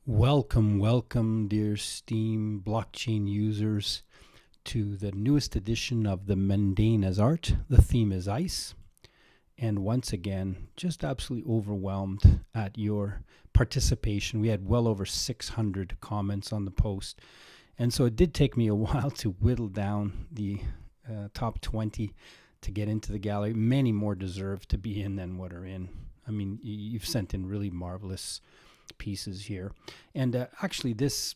Welcome, dear Steem blockchain users, to the newest edition of the Mundane as Art. The theme is ice. And once again, just absolutely overwhelmed at your participation. We had well over 600 comments on the post. And so it did take me a while to whittle down the top 20 to get into the gallery. Many more deserve to be in than what are in. I mean, you've sent in really marvelous pieces here. And actually, this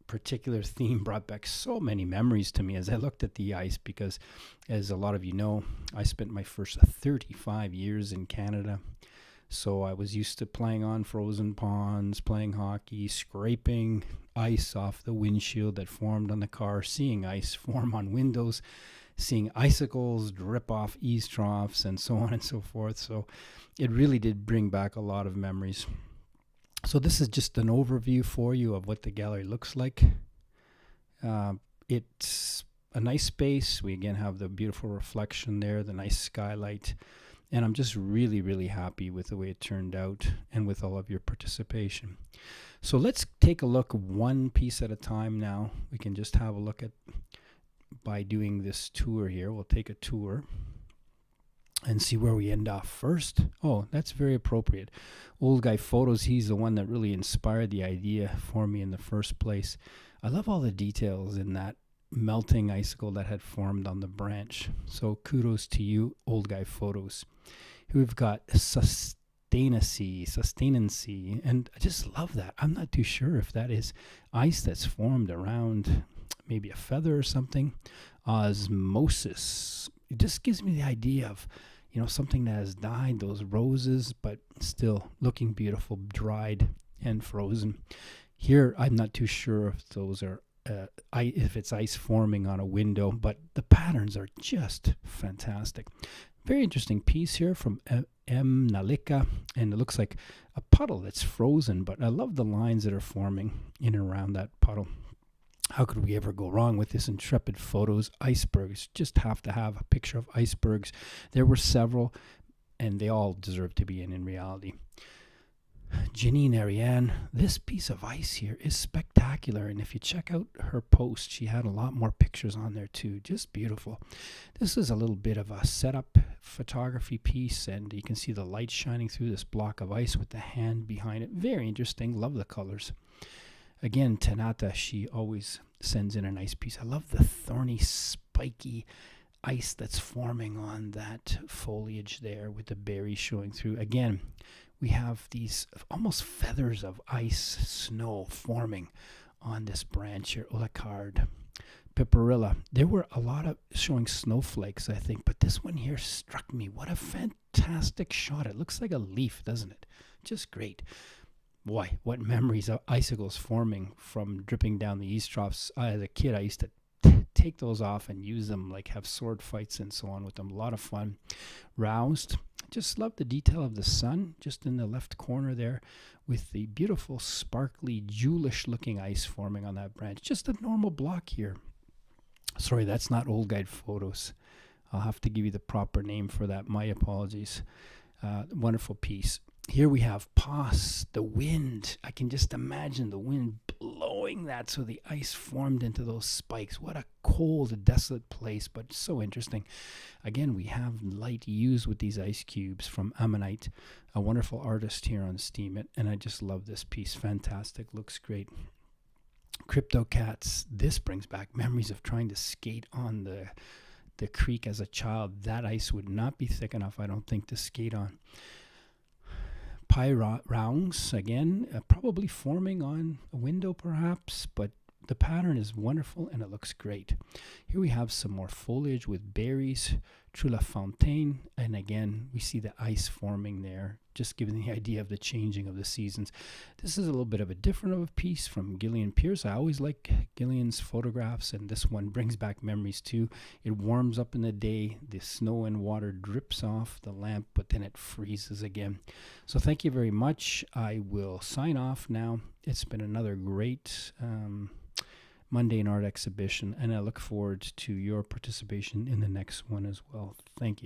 particular theme brought back so many memories to me as I looked at the ice, because as a lot of you know, I spent my first 35 years in Canada. So I was used to playing on frozen ponds, playing hockey, scraping ice off the windshield that formed on the car, seeing ice form on windows, seeing icicles drip off eaves troughs, and so on and so forth. So it really did bring back a lot of memories. So this is just an overview for you of what the gallery looks like. It's a nice space. We again have the beautiful reflection there, the nice skylight. And I'm just really, really happy with the way it turned out and with all of your participation. So let's take a look one piece at a time now. We can just have a look at, by doing this tour here, we'll take a tour and see where we end off first. Oh, that's very appropriate. Old Guy Photos, he's the one that really inspired the idea for me in the first place. I love all the details in that melting icicle that had formed on the branch. So kudos to you, Old Guy Photos. We've got sustainancy, and I just love that. I'm not too sure if that is ice that's formed around maybe a feather or something. Osmosis. It just gives me the idea of, something that has died, those roses, but still looking beautiful, dried and frozen. Here, I'm not too sure if those are, if it's ice forming on a window, but the patterns are just fantastic. Very interesting piece here from M. Nalika, and it looks like a puddle that's frozen, but I love the lines that are forming in and around that puddle. How could we ever go wrong with this Intrepid Photos icebergs? Just have to have a picture of icebergs. There were several, and they all deserve to be in reality. Janine Ariane, this piece of ice here is spectacular, and if you check out her post, she had a lot more pictures on there too. Just beautiful. This is a little bit of a setup photography piece, and you can see the light shining through this block of ice with the hand behind it. Very interesting. Love the colors. Again, Tanata, she always sends in a nice piece. I love the thorny, spiky ice that's forming on that foliage there with the berries showing through. Again, we have these almost feathers of ice, snow forming on this branch here. Olacard, Piperilla. There were a lot of showing snowflakes, I think, but this one here struck me. What a fantastic shot. It looks like a leaf, doesn't it? Just great. Boy, what memories of icicles forming from dripping down the eaves troughs. As a kid, I used to take those off and use them, like have sword fights and so on with them. A lot of fun. Roused. Just love the detail of the sun just in the left corner there with the beautiful, sparkly, jewelish looking ice forming on that branch. Just a normal block here. Sorry, that's not Old Guide Photos. I'll have to give you the proper name for that. My apologies. Wonderful piece. Here we have Pos, the wind. I can just imagine the wind blowing that so the ice formed into those spikes. What a cold, desolate place, but so interesting. Again, we have light used with these ice cubes from Ammonite, a wonderful artist here on Steem, and I just love this piece. Fantastic, looks great. Crypto Cats, this brings back memories of trying to skate on the creek as a child. That ice would not be thick enough, I don't think, to skate on. Rounds, again, probably forming on a window perhaps, but the pattern is wonderful and it looks great. Here we have some more foliage with berries, Trula Fontaine, and again, we see the ice forming there, just giving the idea of the changing of the seasons. This is a little bit of a different of a piece from Gillian Pierce. I always like Gillian's photographs, and this one brings back memories too. It warms up in the day, the snow and water drips off the lamp, but then it freezes again. So thank you very much. I will sign off now. It's been another great Mundane Art exhibition, and I look forward to your participation in the next one as well. Thank you.